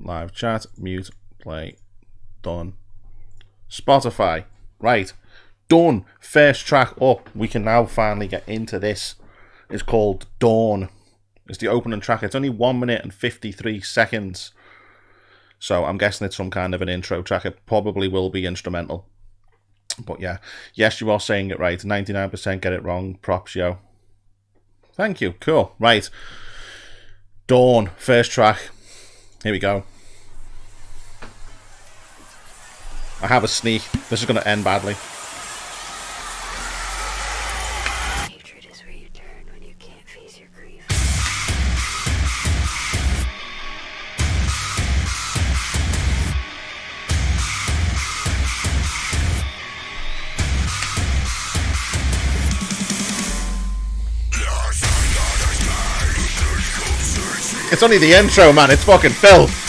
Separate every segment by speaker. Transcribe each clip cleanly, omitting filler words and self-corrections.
Speaker 1: live chat, mute, play, done. Spotify, right, done. First track up. We can now finally get into this. It's called Dawn. It's the opening track. It's only 1 minute and 53 seconds. So I'm guessing it's some kind of an intro track. It probably will be instrumental. But yeah, yes, you are saying it right. 99% get it wrong. Props, yo. Thank you. Cool. Right. Dawn, first track. Here we go. I have a sneak. This is going to end badly.
Speaker 2: Hatred is where you turn when you can't face your grief.
Speaker 1: It's only the intro, man. It's fucking filth.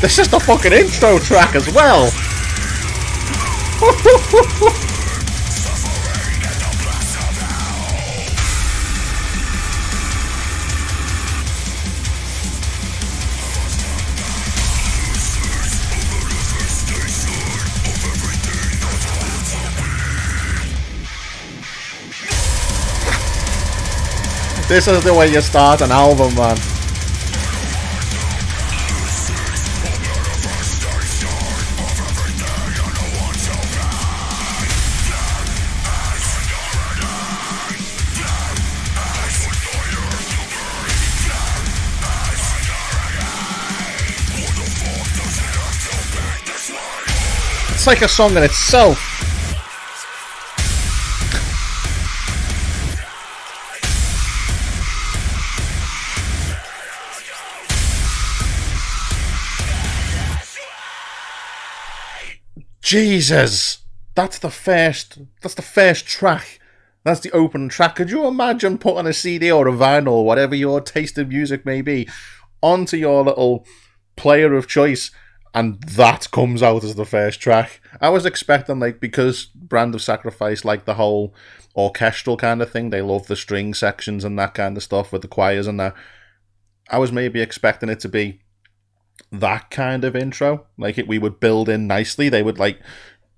Speaker 1: This is the fucking intro track as well. This is the way you start an album, man. It's like a song in itself. Jesus, that's the first track. That's the opening track. Could you imagine putting a CD or a vinyl, or whatever your taste of music may be, onto your little player of choice, and that comes out as the first track? I was expecting, like, because Brand of Sacrifice, like the whole orchestral kind of thing, they love the string sections and that kind of stuff with the choirs and that. I was maybe expecting it to be that kind of intro, like we would build in nicely. They would like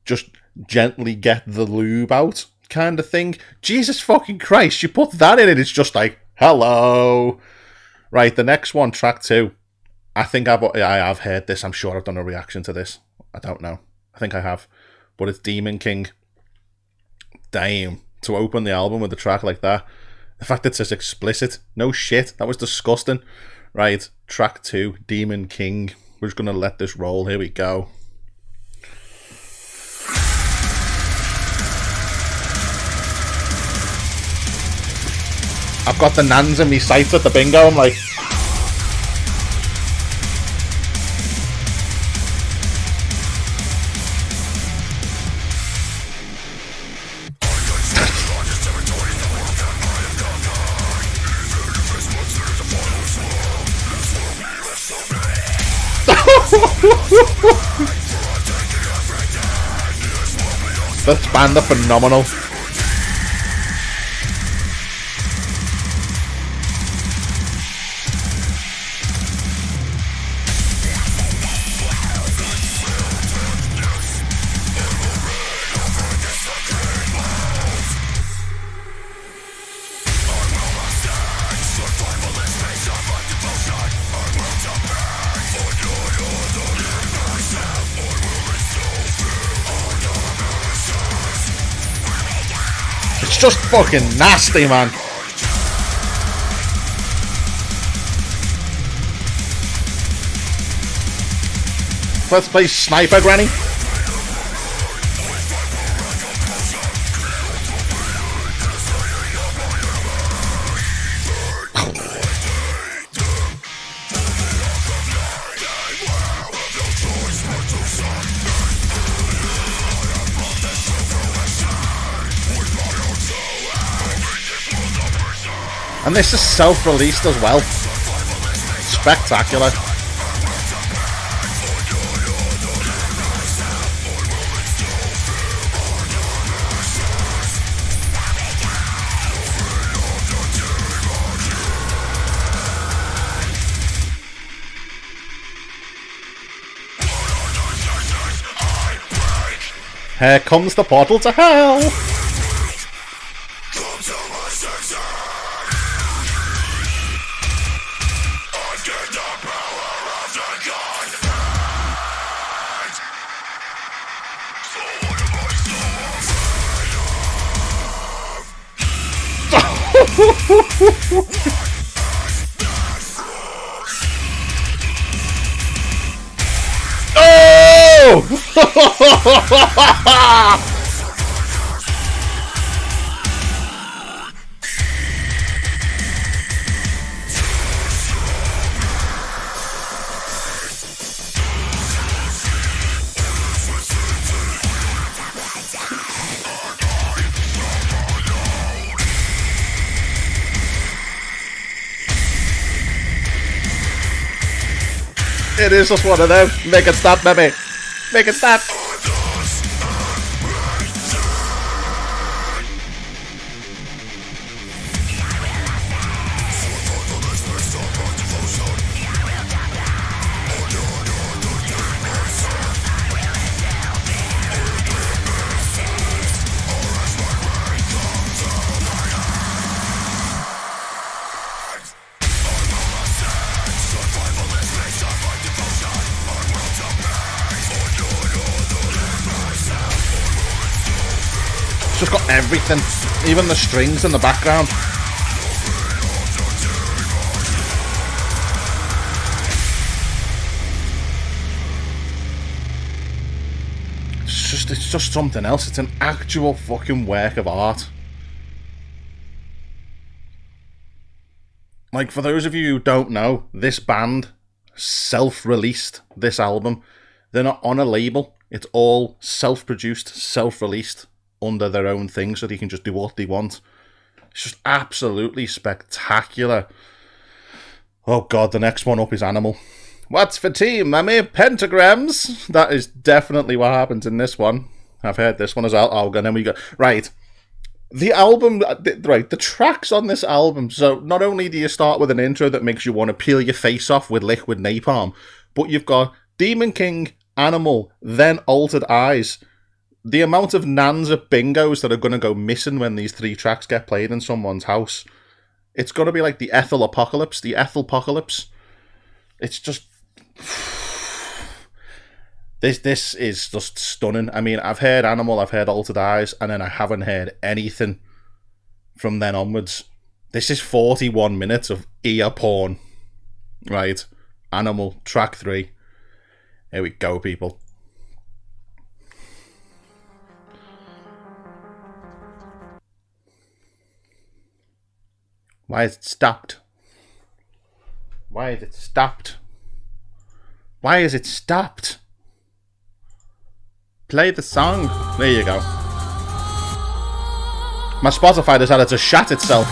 Speaker 1: just gently get the lube out, kind of thing. Jesus fucking Christ! You put that in it, it's just like hello. Right, the next one, track 2. I think I have heard this. I'm sure I've done a reaction to this. I don't know. I think I have, but it's Demon King. Damn, to open the album with a track like that. The fact that it's explicit. No shit, that was disgusting. Right, track 2, Demon King. We're just going to let this roll. Here we go. I've got the nans in me sights at the bingo. I'm like... This band are phenomenal. Just fucking nasty, man. Let's play Sniper Granny. And this is self-released as well. Spectacular. Here comes the portal to hell! It is just one of them. Make it stop, baby. Make it stop. Just got everything, even the strings in the background. It's just something else. It's an actual fucking work of art. Like, for those of you who don't know, this band self-released this album. They're not on a label. It's all self-produced, self-released, under their own thing, so they can just do what they want. It's just absolutely spectacular. Oh god, the next one up is Animal. What's for tea, mummy? Pentagrams? That is definitely what happens in this one. I've heard this one as well. Oh, and then we go... Right. The album... Right, the tracks on this album. So, not only do you start with an intro that makes you want to peel your face off with liquid napalm, but you've got Demon King, Animal, then Altered Eyes. The amount of nans at bingos that are going to go missing when these three tracks get played in someone's house. It's got to be like the Ethel Apocalypse, the Ethel-pocalypse. It's just... This is just stunning. I mean, I've heard Animal, I've heard Altered Eyes, and then I haven't heard anything from then onwards. This is 41 minutes of ear porn. Right. Animal, track 3. Here we go, people. Why is it stopped? Why is it stopped? Why is it stopped? Play the song. There you go. My Spotify decided to shat itself.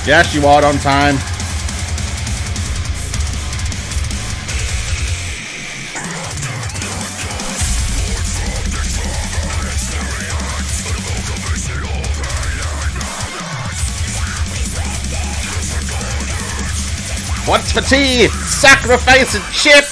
Speaker 1: Yes, you are on time. What's for tea? Sacrifice and chip!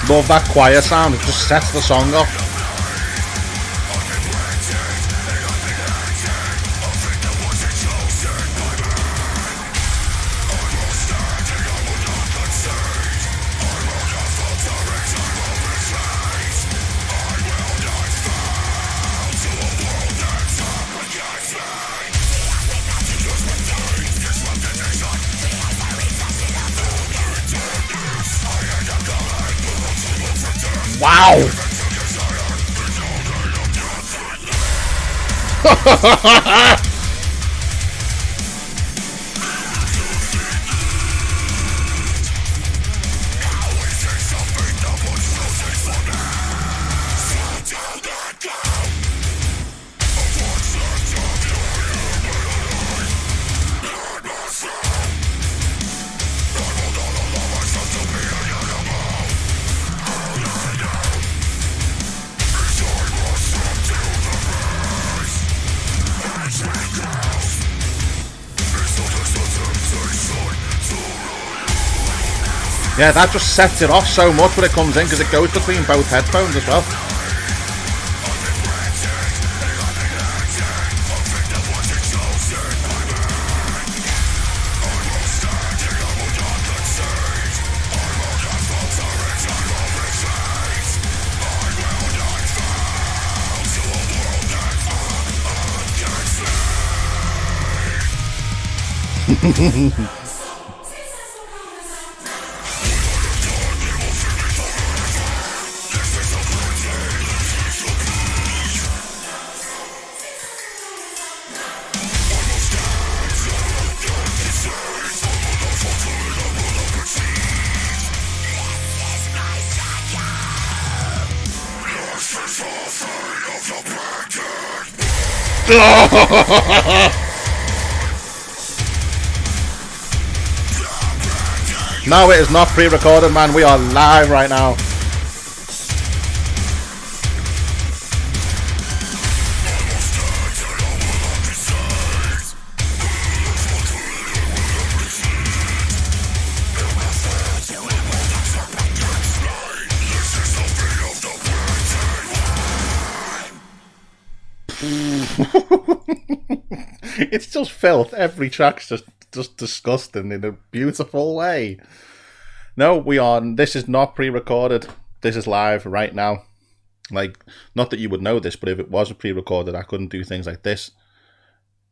Speaker 1: Love that choir sound, it just sets the song off. Wow! Yeah, that just sets it off so much when it comes in because it goes between both headphones as well. No, it is not pre-recorded, man. We are live right now. It's just filth. Every track's just disgusting in a beautiful way. No, this is not pre-recorded. This is live right now. Like, not that you would know this, but if it was pre-recorded, I couldn't do things like this.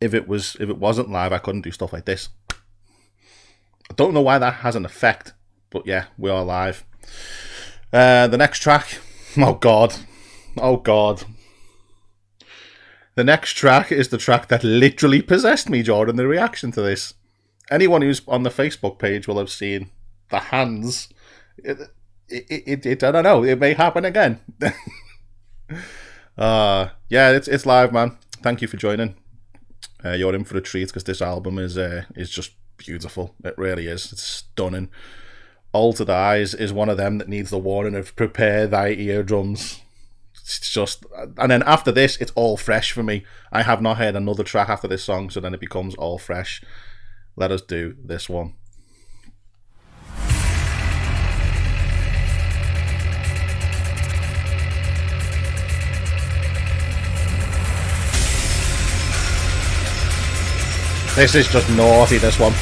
Speaker 1: If it wasn't live, I couldn't do stuff like this. I don't know why that has an effect, but yeah, we are live. The next track, oh god. The next track is the track that literally possessed me during the reaction to this. Anyone who's on the Facebook page will have seen the hands. I don't know. It may happen again. Yeah, it's live, man. Thank you for joining. You're in for a treat because this album is just beautiful. It really is. It's stunning. Altered Eyes is one of them that needs the warning of prepare thy eardrums. It's just, and then after this, it's all fresh for me. I have not heard another track after this song, so then it becomes all fresh. Let us do this one. This is just naughty, this one.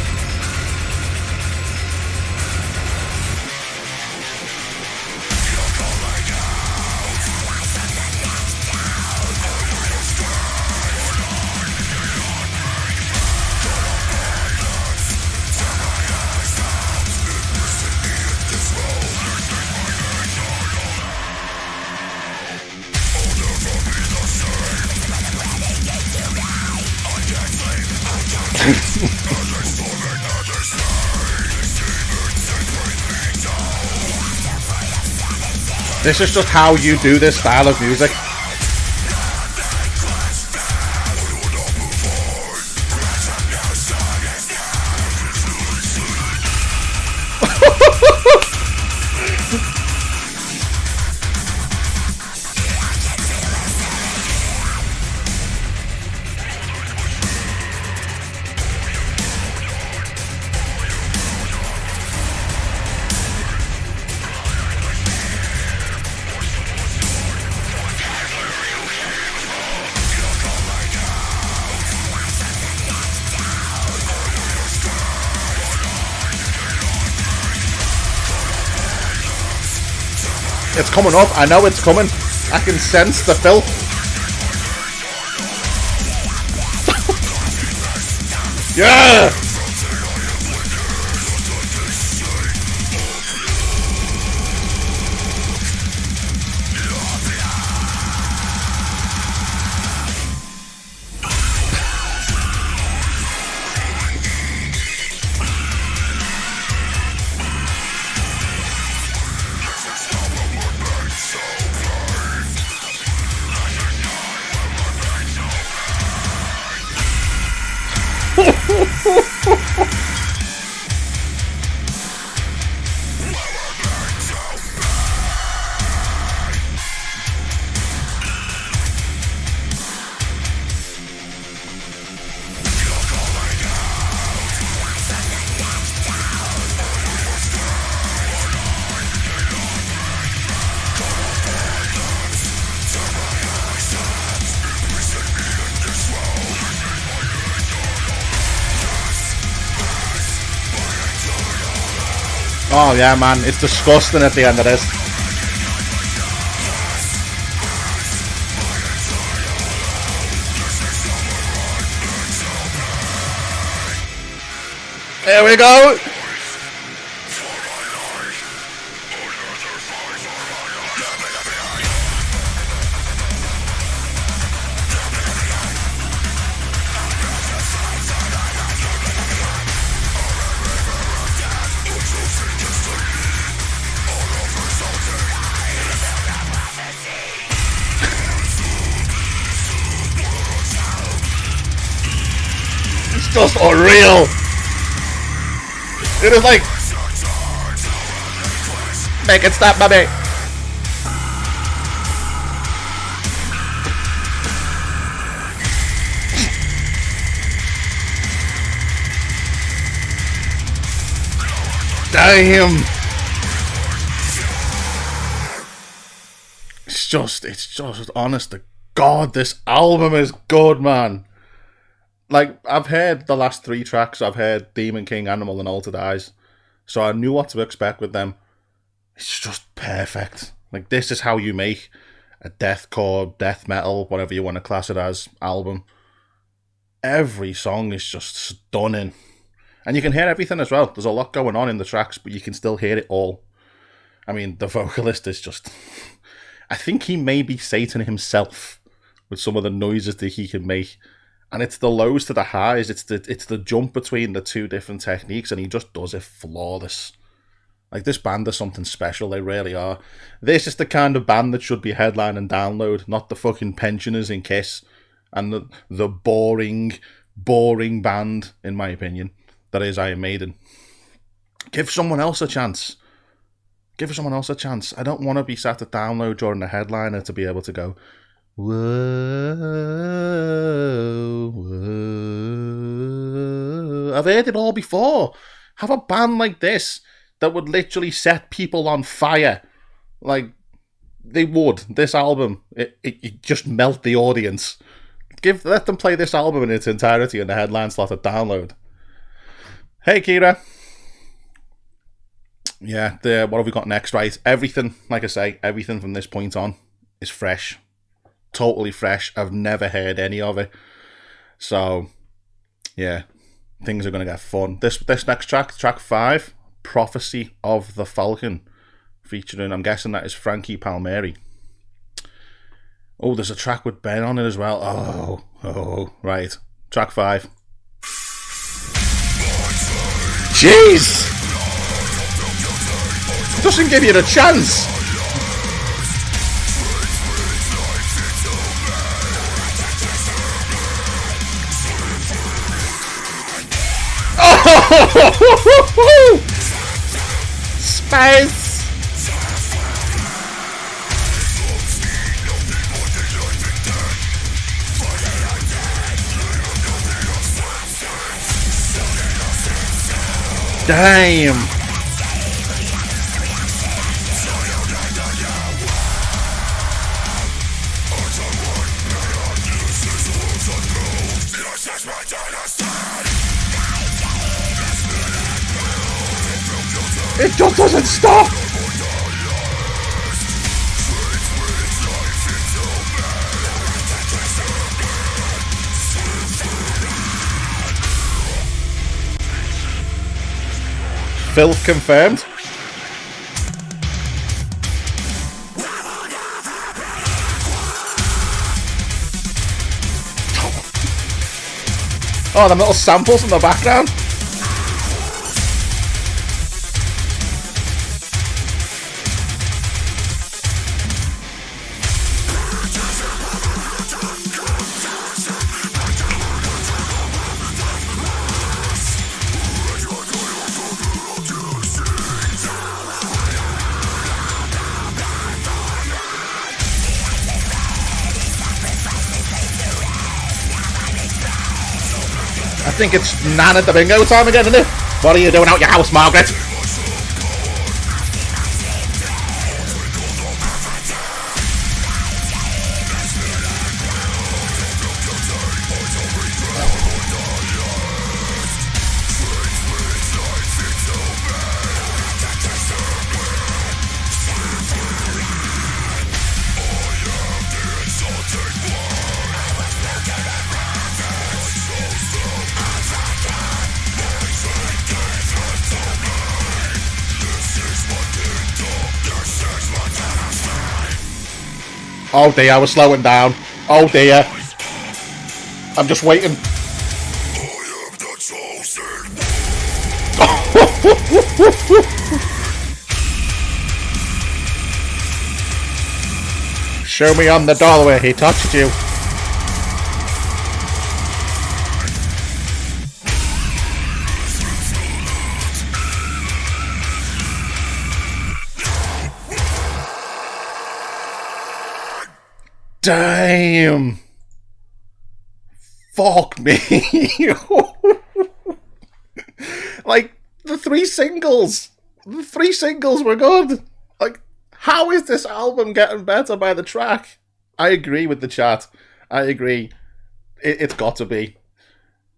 Speaker 1: This is just how you do this style of music. It's coming up. I know it's coming. I can sense the filth. Yeah! Oh yeah, man, it's disgusting at the end of this. There we go. It's just unreal. It is like, make it stop, baby. Damn. It's just honest to God, this album is good, man. Like, I've heard the last 3 tracks. I've heard Demon King, Animal, and Altered Eyes. So I knew what to expect with them. It's just perfect. Like, this is how you make a deathcore, death metal, whatever you want to class it as, album. Every song is just stunning. And you can hear everything as well. There's a lot going on in the tracks, but you can still hear it all. I mean, the vocalist is just... I think he may be Satan himself with some of the noises that he can make. And it's the lows to the highs. It's the jump between the 2 different techniques, and he just does it flawless. Like, this band is something special. They really are. This is the kind of band that should be headline and download, not the fucking pensioners in Kiss and the boring band, in my opinion, that is Iron Maiden. Give someone else a chance. Give someone else a chance. I don't want to be sat at download during the headliner to be able to go, whoa, whoa. I've heard it all before. Have a band like this that would literally set people on fire. Like, they would. This album, it just melt the audience. Let them play this album in its entirety in the headline slot at download. Hey, Kira. Yeah, what have we got next, right? Everything, like I say, everything from this point on is fresh. Totally fresh. I've never heard any of it. So, yeah, things are going to get fun. This next track, track 5, Prophecy of the Falcon, featuring, I'm guessing that is Frankie Palmieri. Oh, there's a track with Ben on it as well. Oh, right. Track 5. Jeez! Doesn't give you the chance. Oh! Space! Damn! It just doesn't stop! Filth confirmed. Oh, the little samples in the background. think it's Nan at the bingo time again, isn't it? What are you doing out your house, Margaret? Oh dear, we're slowing down. Oh dear. I'm just waiting. Show me on the doll where he touched you. Damn. Fuck me. Like, the three singles were good. Like, how is this album getting better by the track? I agree with the chat. I agree. It's got to be.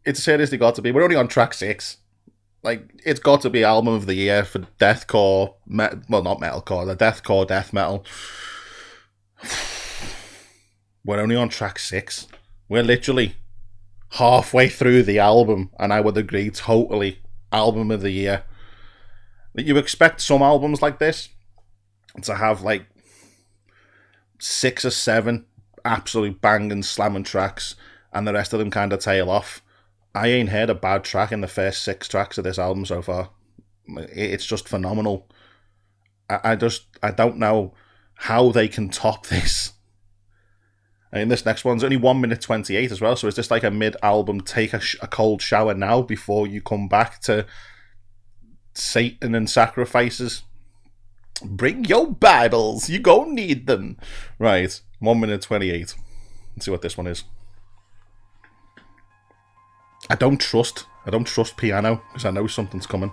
Speaker 1: It's seriously got to be. We're only on track 6. Like, it's got to be album of the year for deathcore, well, not metalcore, the deathcore death metal. We're only on track 6. We're literally halfway through the album, and I would agree totally. Album of the year. You expect some albums like this to have like 6 or 7 absolute banging, slamming tracks, and the rest of them kind of tail off. I ain't heard a bad track in the first 6 tracks of this album so far. It's just phenomenal. I don't know how they can top this. And this next one's only 1 minute 28 as well, so is this like a mid-album take a cold shower now before you come back to Satan and sacrifices? Bring your Bibles, you gon' need them. Right, 1 minute 28. Let's see what this one is. I don't trust piano, because I know something's coming.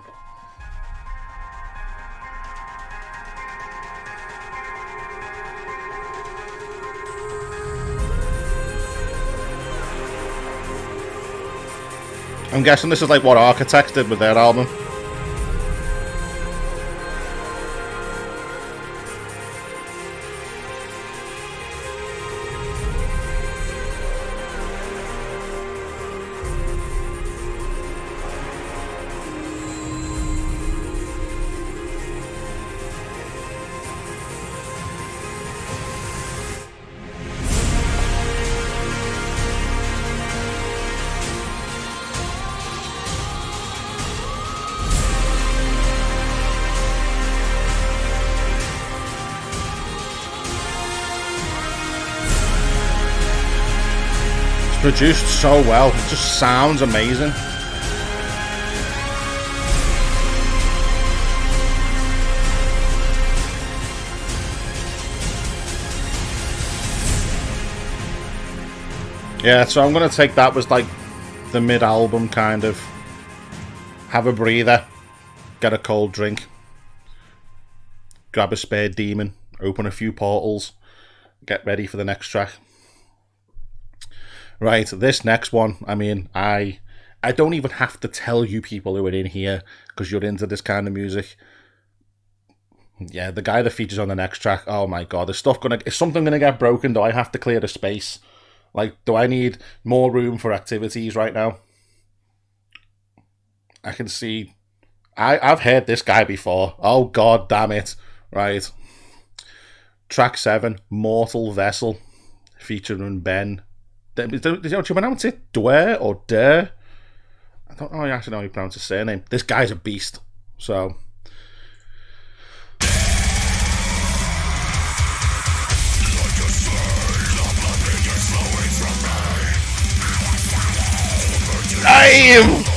Speaker 1: I'm guessing this is like what Architects did with their album. Produced so well, it just sounds amazing. Yeah, so I'm gonna take that was like the mid-album kind of have a breather, get a cold drink, grab a spare demon, open a few portals, get ready for the next track. Right, this next one, I mean, I don't even have to tell you people who are in here because you're into this kind of music. Yeah, the guy that features on the next track, oh my god, is something gonna get broken? Do I have to clear the space? Like, do I need more room for activities right now? I can see, I've heard this guy before. Oh god damn it. Right. Track 7, Mortal Vessel, featuring Ben. Did you pronounce it? Dwyer or Der? I don't know actually know how you pronounce his surname. This guy's a beast. So Damn!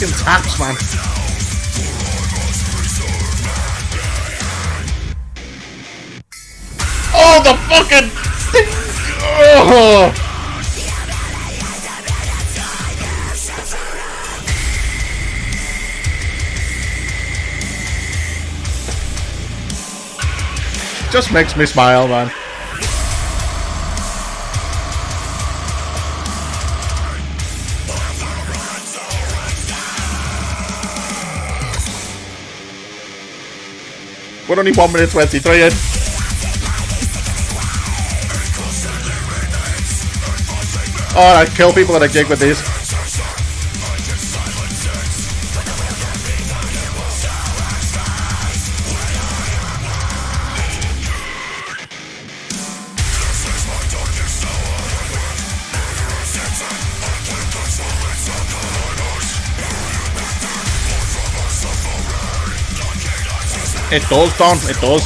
Speaker 1: fucking taps, man. Oh, the fucking... Oh. Just makes me smile, man. We're only 1 minute 23 in. Alright, kill people at a gig with these. It does, Don. It does.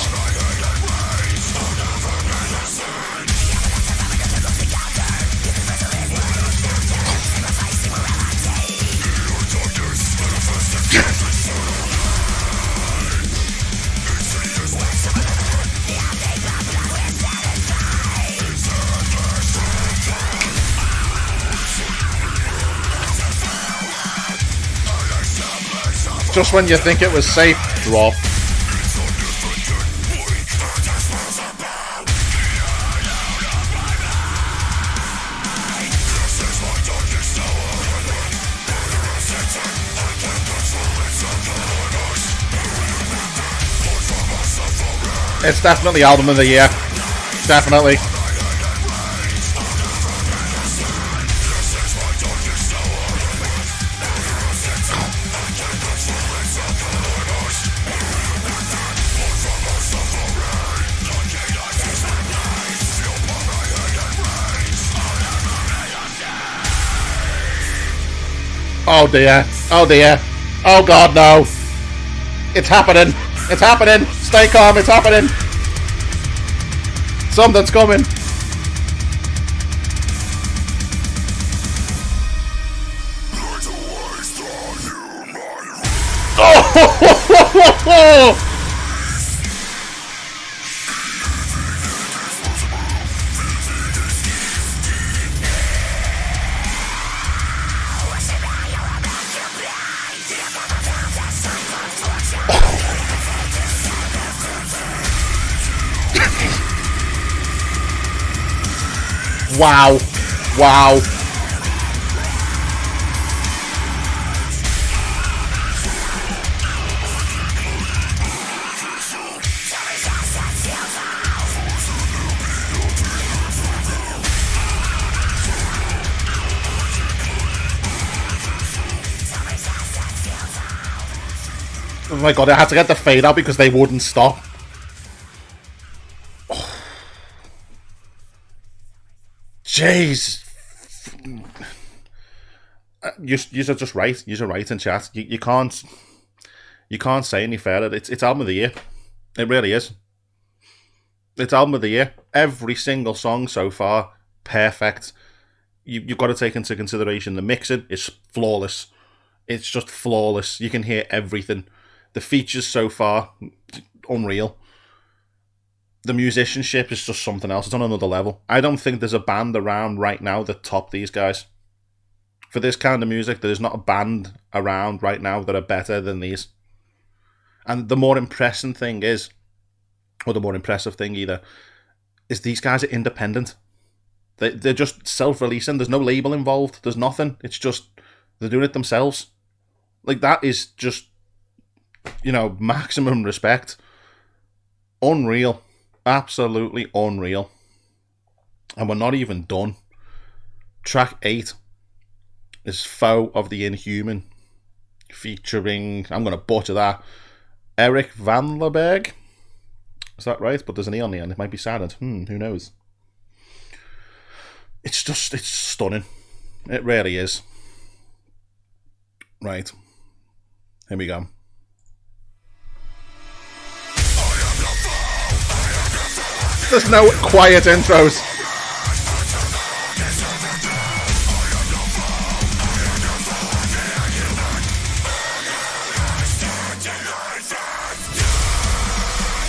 Speaker 1: Just when you think it was safe, drop. It's definitely album of the year. Definitely. Oh dear. Oh dear. Oh god, no. It's happening. It's happening. Stay calm. It's happening. Something's coming. Oh! Wow. Wow. Oh my god, I had to get the fade out because they wouldn't stop. Jeez. You're just right. You're right in chat. You can't say any fairer. It's album of the year. It really is. It's album of the year. Every single song so far, perfect. You've got to take into consideration the mixing is flawless. It's just flawless. You can hear everything. The features so far, unreal. The musicianship is just something else. It's on another level. I don't think there's a band around right now that top these guys. For this kind of music, there's not a band around right now that are better than these. And the more impressive thing is, or the more impressive thing either, is these guys are independent. They're just self-releasing. There's no label involved. There's nothing. It's just, they're doing it themselves. Like, that is just, you know, maximum respect. Unreal. Absolutely unreal. And we're not even done. Track 8 is Foe of the Inhuman, featuring, I'm going to butcher that, Eric Van Leberg. Is that right? But there's an E on the end. It might be silent. Who knows? It's stunning. It really is. Right. Here we go. There's no quiet intros.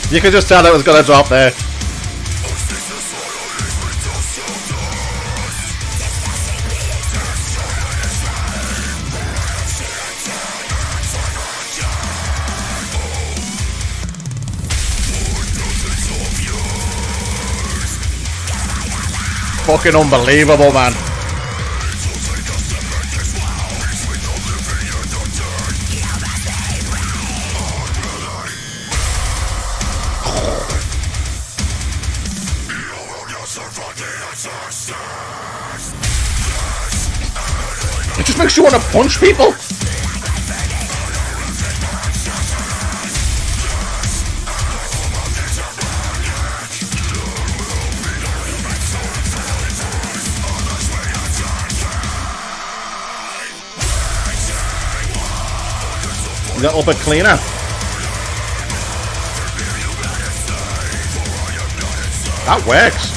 Speaker 1: You could just tell it was going to drop there. Fucking unbelievable, man. It just makes you want to punch people. A little bit cleaner. That works.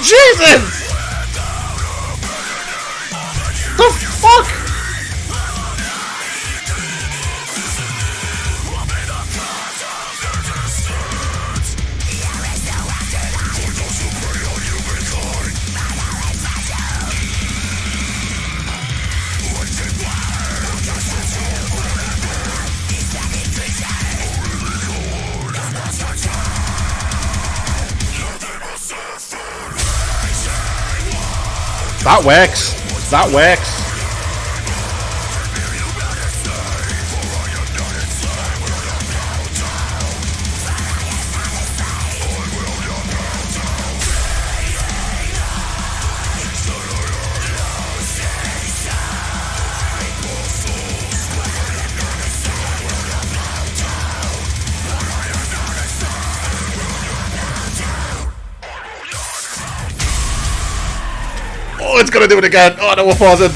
Speaker 1: Jesus! The fuck? That works. That works. Oh, it's gonna do it again. Oh no, we're pausing.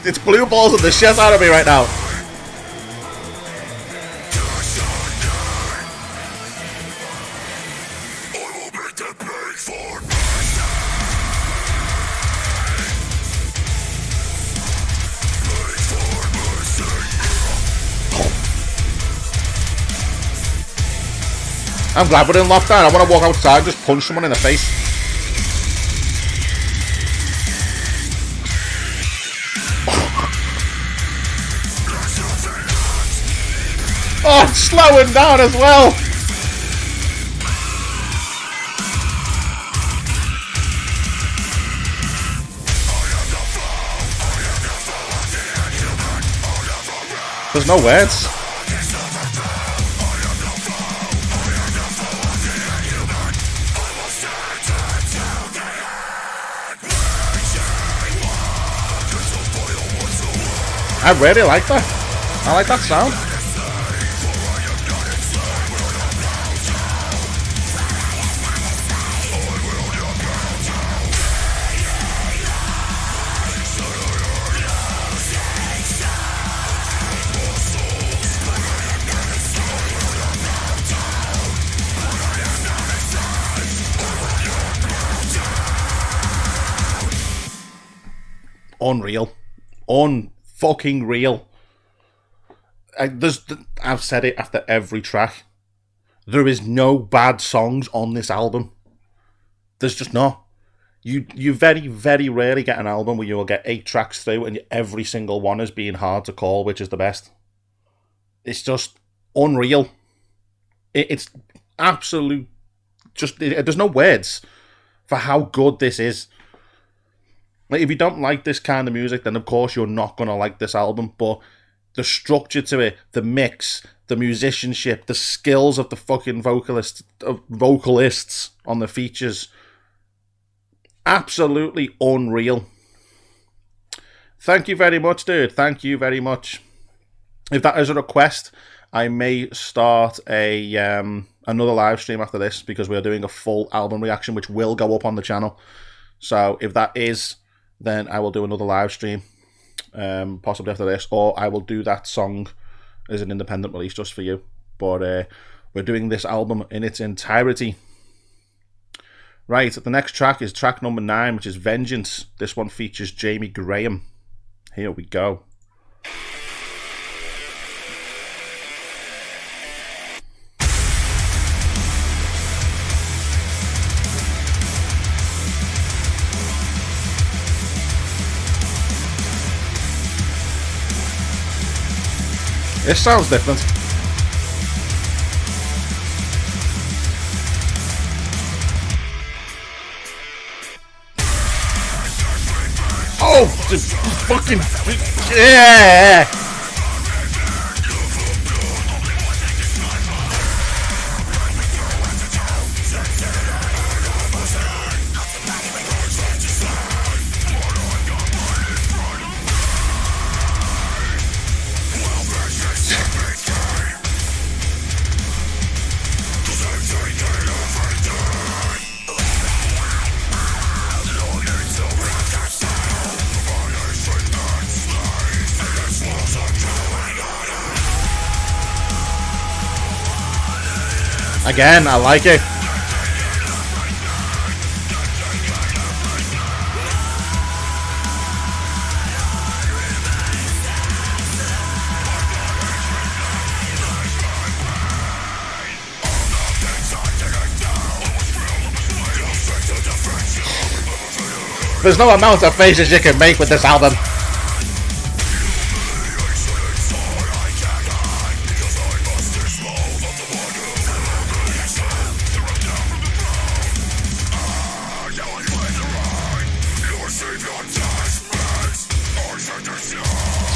Speaker 1: It's blue balls and the shit out of me right now. I'm glad we're in lockdown. I want to walk outside and just punch someone in the face. Oh, it's slowing down as well. There's no words. I really like that. I like that sound. Unreal. Unfucking real. I've said it after every track. There is no bad songs on this album. There's just not. You very, very rarely get an album where you will get 8 tracks through and every single one is being hard to call which is the best. It's just unreal. It's absolute. There's no words for how good this is. Like, if you don't like this kind of music, then of course you're not going to like this album, but the structure to it, the mix, the musicianship, the skills of the fucking vocalists on the features, absolutely unreal. Thank you very much, dude. Thank you very much. If that is a request, I may start another live stream after this, because we're doing a full album reaction, which will go up on the channel. So if that is, then I will do another live stream, possibly after this, or I will do that song as an independent release just for you. But we're doing this album in its entirety Right, the next track is track number 9, which is Vengeance. This one features Jamie Graham. Here we go. This sounds different. Oh, fucking yeah! Again, I like it. There's no amount of faces you can make with this album.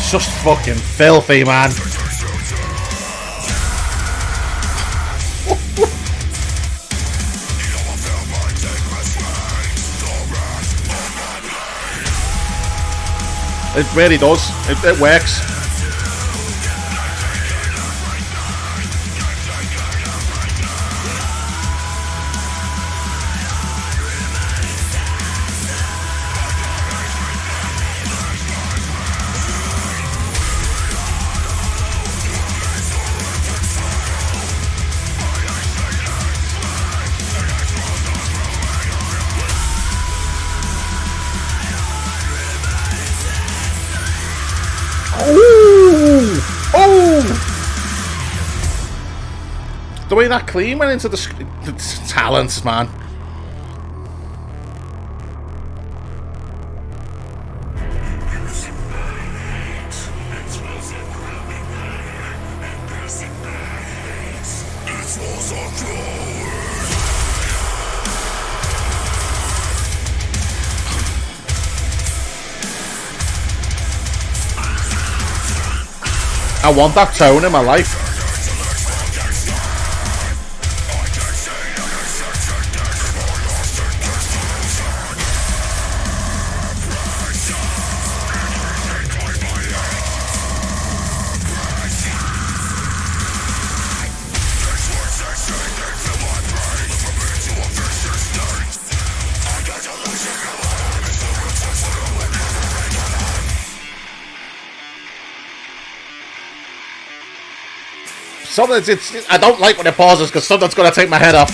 Speaker 1: Just fucking filthy, man. It really does. It works. The way that clean went into the talents, man. I want that tone in my life. Sometimes I don't like when it pauses because something's going to take my head off.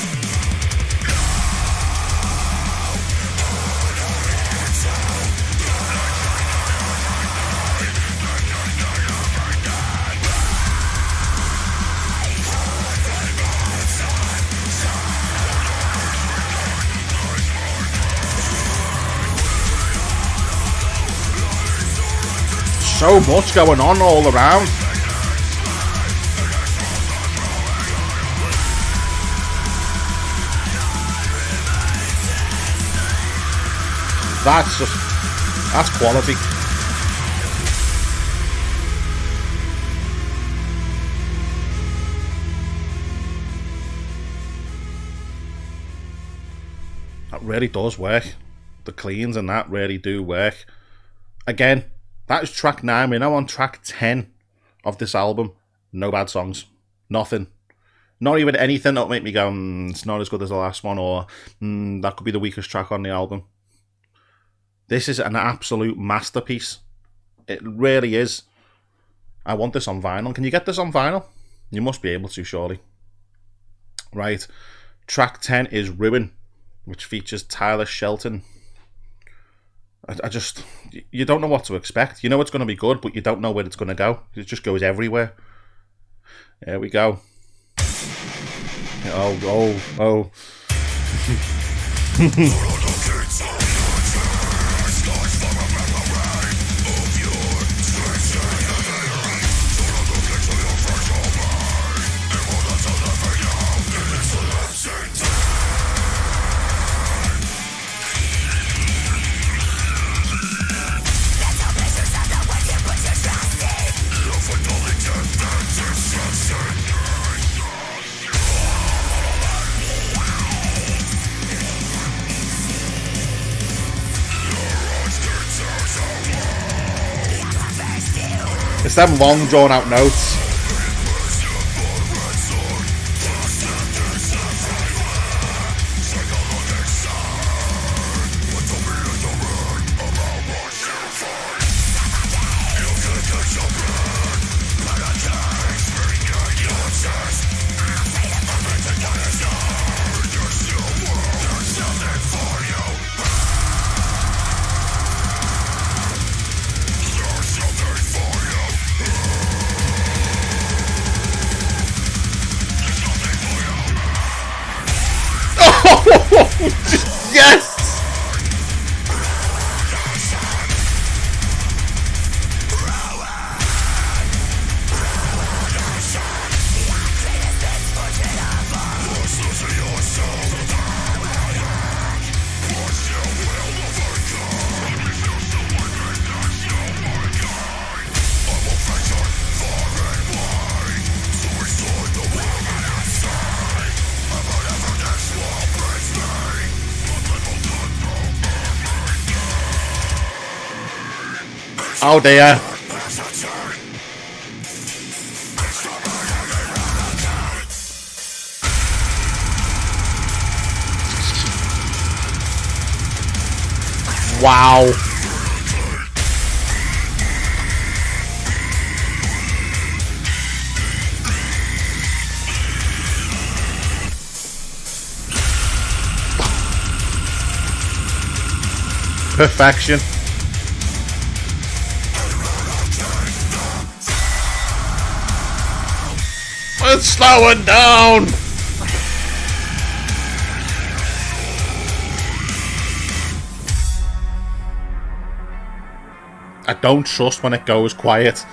Speaker 1: So much going on all around. That's quality. That really does work. The cleans and that really do work. Again, that is track 9. We're now on track 10 of this album. No bad songs. Nothing. Not even anything that'll make me go, it's not as good as the last one, or that could be the weakest track on the album. This is an absolute masterpiece. It really is. I want this on vinyl. Can you get this on vinyl? You must be able to, surely. Right. Track 10 is Ruin. which features Tyler Shelton. I just, you don't know what to expect. You know it's going to be good, but you don't know where it's going to go. It just goes everywhere. There we go. Oh. It's them long drawn out notes. Yes! Oh dear. Wow. Perfection. It's slowing down. I don't trust when it goes quiet.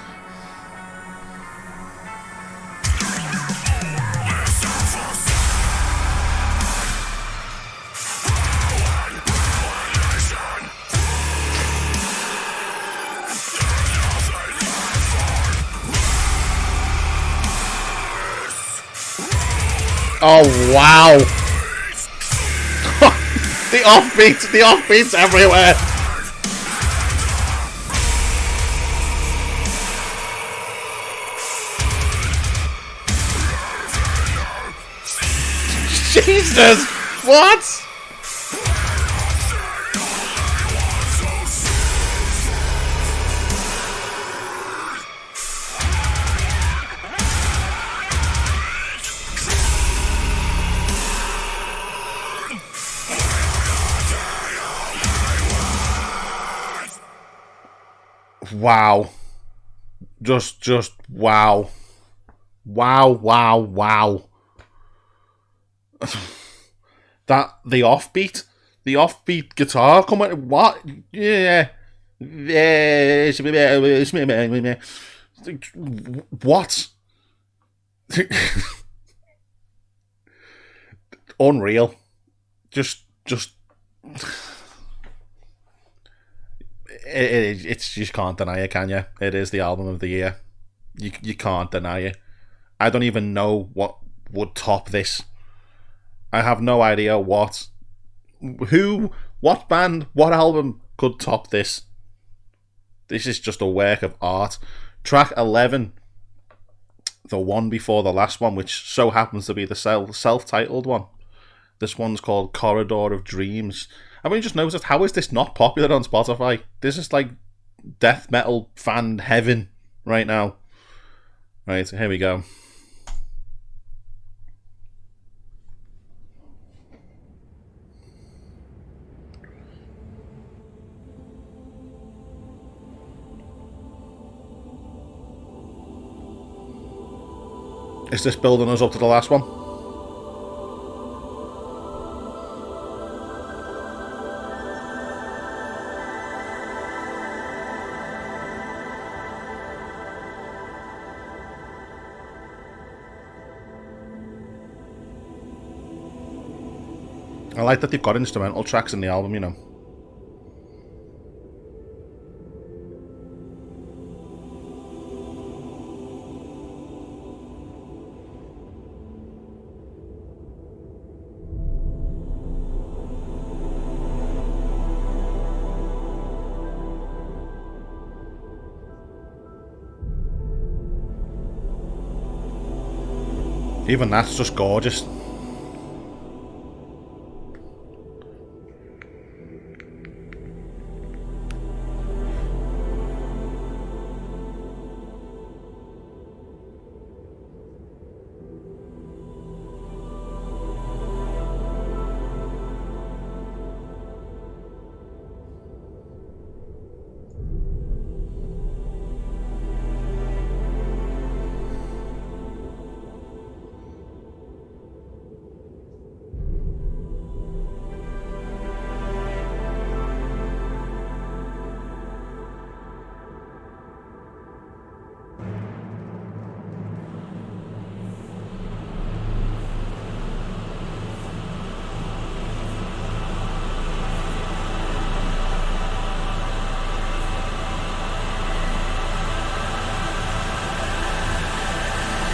Speaker 1: Oh wow! the offbeats everywhere. Jesus! What? Wow. Just wow. Wow. That the offbeat guitar coming. What? Yeah. What? Unreal. Just. It's you just can't deny it, can you? It is the album of the year. You can't deny it. I don't even know what would top this. I have no idea what band, what album could top this. This is just a work of art. Track 11, the one before the last one, which so happens to be the self-titled one. This one's called Corridor of Dreams. I mean, just noticed, how is this not popular on Spotify? This is like death metal fan heaven right now. Right, here we go. Is this building us up to the last one? I like that they've got instrumental tracks in the album, you know. Even that's just gorgeous.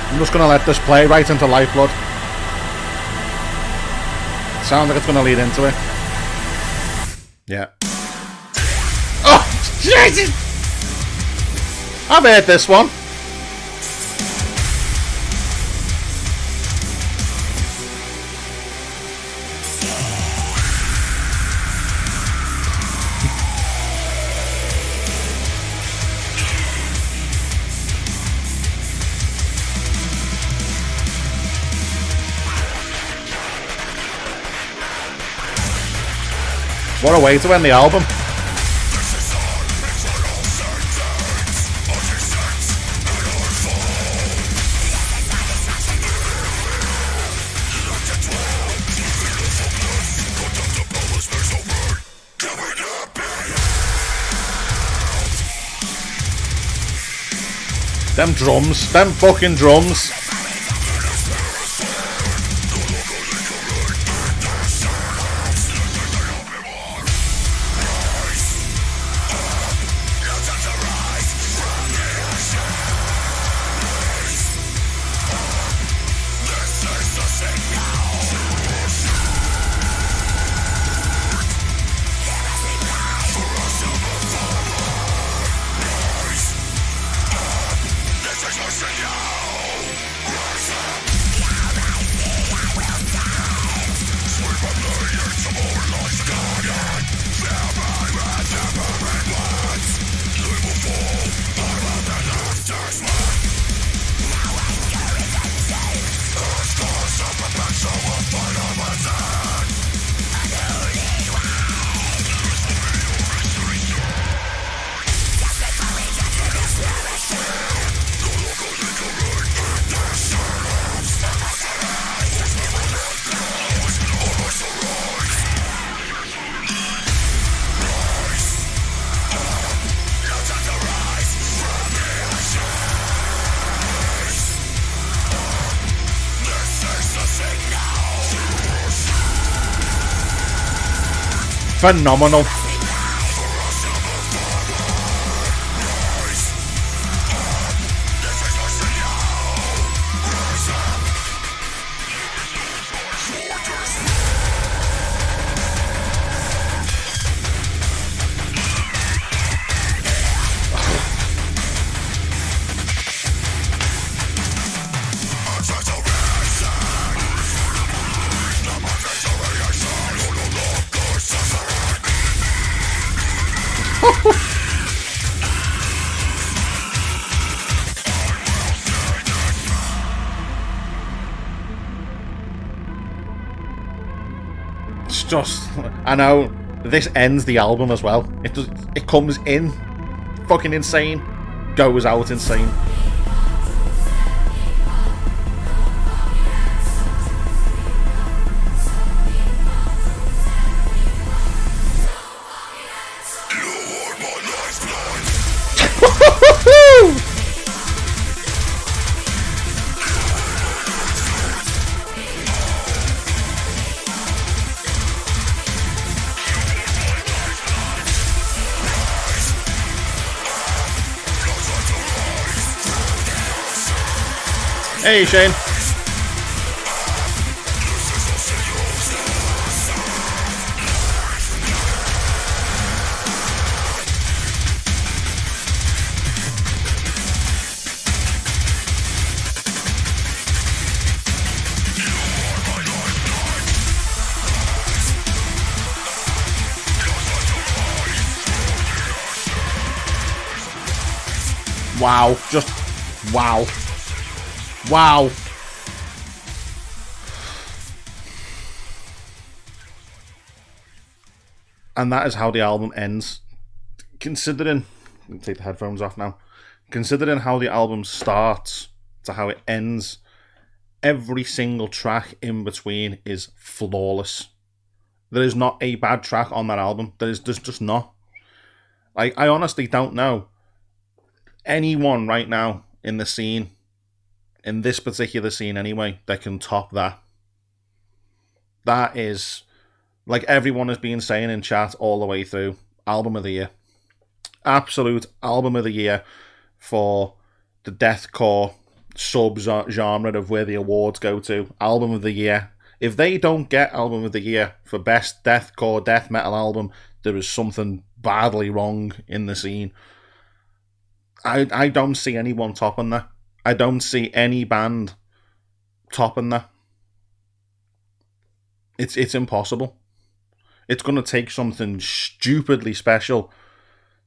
Speaker 1: I'm just going to let this play right into Lifeblood. Sounds like it's going to lead into it. Yeah. Oh, Jesus! I've heard this one. What a way to end the album. Them drums, them fucking drums. Phenomenal. It's just, I know this ends the album as well. It comes in fucking insane, goes out insane. Hey, Shane. Wow, just wow. Wow. And that is how the album ends. Considering, let me take the headphones off now. Considering how the album starts to how it ends, every single track in between is flawless. There is not a bad track on that album. There's just not. Like, I honestly don't know anyone right now in the scene, in this particular scene anyway, that can top that. That is, like everyone has been saying in chat all the way through, album of the year. Absolute album of the year for the deathcore sub-genre of where the awards go to. Album of the year. If they don't get album of the year for best deathcore death metal album, there is something badly wrong in the scene. I don't see anyone topping that. I don't see any band topping that. It's impossible. It's going to take something stupidly special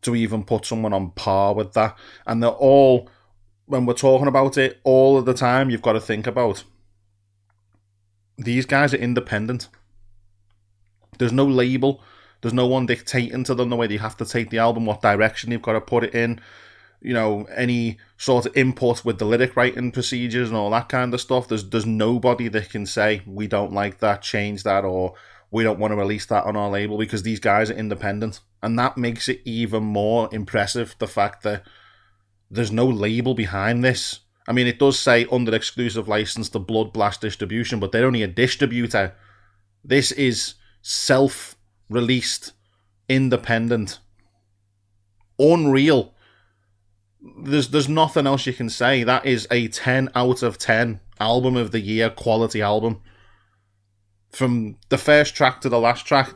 Speaker 1: to even put someone on par with that. And they're all, when we're talking about it, all of the time you've got to think about, these guys are independent. There's no label. There's no one dictating to them the way they have to take the album, what direction you've got to put it in. You know, any sort of input with the lyric writing procedures and all that kind of stuff. There's nobody that can say, we don't like that, change that, or we don't want to release that on our label, because these guys are independent. And that makes it even more impressive, the fact that there's no label behind this. I mean, it does say under exclusive license to Blood Blast Distribution, but they're only a distributor. This is self-released, independent, unreal. There's nothing else you can say. That is a 10 out of 10 album of the year quality album. From the first track to the last track,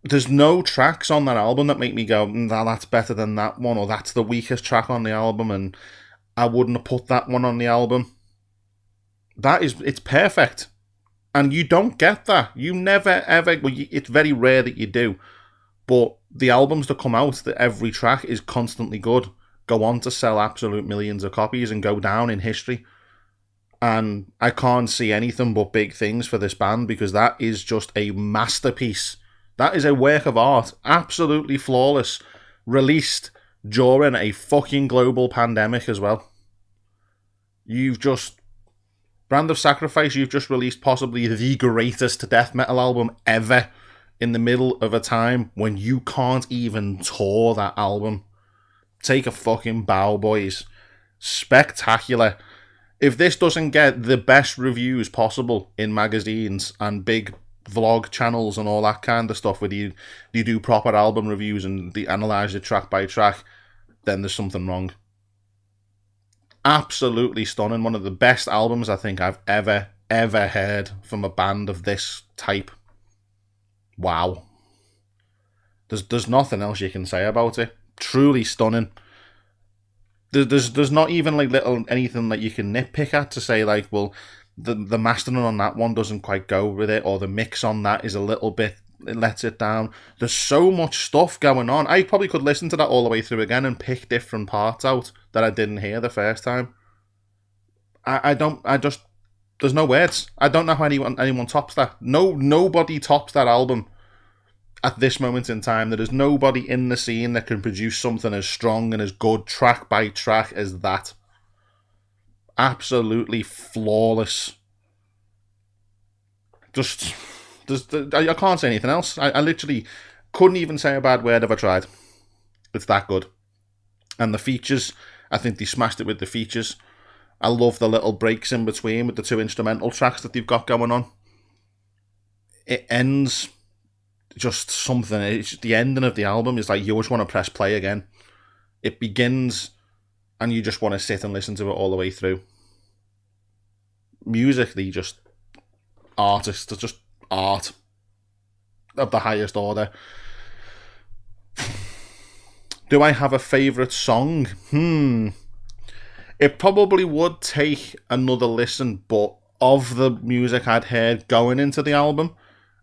Speaker 1: there's no tracks on that album that make me go, nah, that's better than that one, or that's the weakest track on the album, and I wouldn't have put that one on the album. It's perfect. And you don't get that. You never, ever, it's very rare that you do. But the albums that come out, that every track is constantly good, go on to sell absolute millions of copies and go down in history. And I can't see anything but big things for this band, because that is just a masterpiece. That is a work of art, absolutely flawless, released during a fucking global pandemic as well. Brand of Sacrifice, you've just released possibly the greatest death metal album ever, in the middle of a time when you can't even tour that album. Take a fucking bow, boys. Spectacular. If this doesn't get the best reviews possible in magazines and big vlog channels and all that kind of stuff, where you do proper album reviews and they analyse it track by track, then there's something wrong. Absolutely stunning. One of the best albums I think I've ever heard from a band of this type. Wow. There's nothing else you can say about it. Truly stunning. There's not even like anything that you can nitpick at to say like, well, the mastering on that one doesn't quite go with it, or the mix on that is a little bit, it lets it down. There's so much stuff going on. I probably could listen to that all the way through again and pick different parts out that I didn't hear the first time. There's no words. I don't know how anyone tops that. Nobody tops that album at this moment in time. There is nobody in the scene that can produce something as strong and as good track by track as that. Absolutely flawless. I can't say anything else. I literally couldn't even say a bad word if I tried. It's that good. And the features, I think they smashed it with the features. I love the little breaks in between with the two instrumental tracks that they've got going on. It ends just something. The ending of the album is like you just want to press play again. It begins and you just want to sit and listen to it all the way through. Musically, just artists, it's just art of the highest order. Do I have a favourite song? It probably would take another listen, but of the music I'd heard going into the album,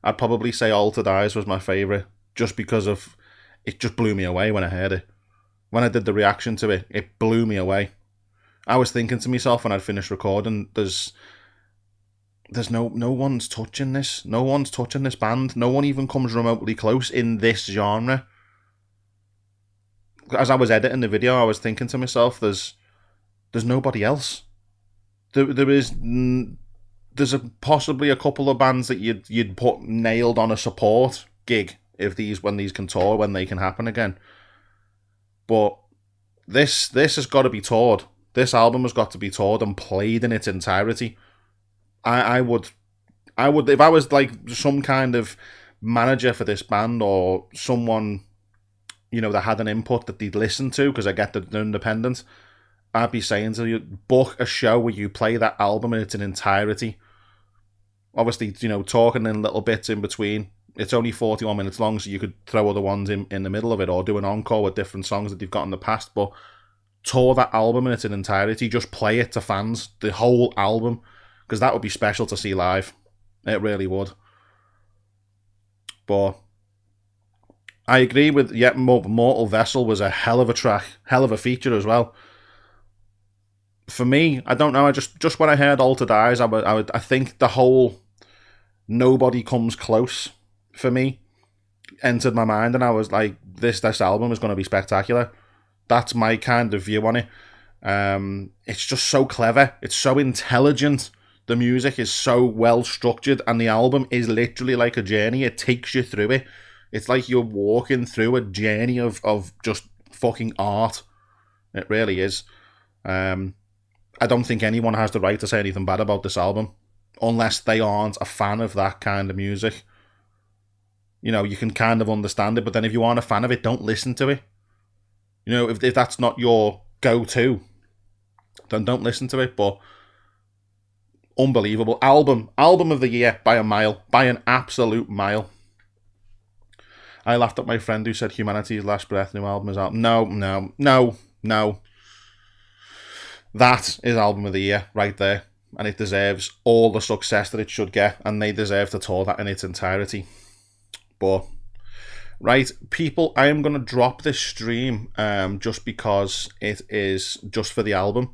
Speaker 1: I'd probably say Altered Eyes was my favourite, just because of it just blew me away when I heard it. When I did the reaction to it, it blew me away. I was thinking to myself when I'd finished recording, there's no one's touching this. No one's touching this band. No one even comes remotely close in this genre. As I was editing the video, I was thinking to myself, there's nobody else. There's possibly a couple of bands that you'd put nailed on a support gig when these can tour, when they can happen again. But this has got to be toured. This album has got to be toured and played in its entirety. I would if I was like some kind of manager for this band, or someone, you know, that had an input that they'd listen to, because I get that they're independent, I'd be saying to you, book a show where you play that album in its entirety. Obviously, you know, talking in little bits in between. It's only 41 minutes long, so you could throw other ones in the middle of it, or do an encore with different songs that you've got in the past, but tour that album in its entirety. Just play it to fans, the whole album, because that would be special to see live. It really would. But I agree with Mortal Vessel was a hell of a track, hell of a feature as well. For me, I don't know, I just when I heard Altered Eyes, I think the whole Nobody Comes Close for me entered my mind, and I was like, this album is going to be spectacular. That's my kind of view on it. It's just so clever. It's so intelligent. The music is so well structured, and the album is literally like a journey. It takes you through it. It's like you're walking through a journey of just fucking art. It really is. I don't think anyone has the right to say anything bad about this album, unless they aren't a fan of that kind of music. You know, you can kind of understand it, but then if you aren't a fan of it, don't listen to it. You know, if that's not your go-to, then don't listen to it. But unbelievable album of the year by a mile, by an absolute mile. I laughed at my friend who said Humanity's Last Breath new album is out. No. That is album of the year right there, and it deserves all the success that it should get, and they deserve to tour that in its entirety. But right, people, I am going to drop this stream just because it is just for the album.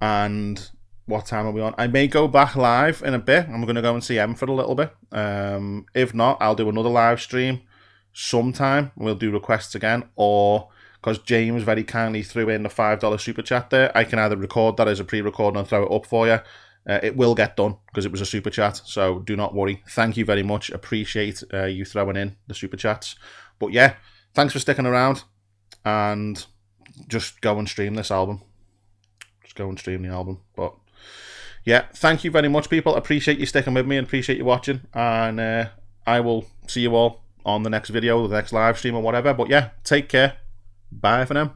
Speaker 1: And what time are we on? I may go back live in a bit. I'm going to go and see M for a little bit. If not, I'll do another live stream sometime. We'll do requests again, or because James very kindly threw in the $5 super chat there, I can either record that as a pre-record and throw it up for you. It will get done because it was a super chat, so do not worry. Thank you very much. Appreciate you throwing in the super chats. But yeah, thanks for sticking around, and just go and stream this album. Just go and stream the album. But yeah, thank you very much, people. Appreciate you sticking with me and appreciate you watching. And I will see you all on the next video, the next live stream or whatever. But yeah, take care. Bye for now.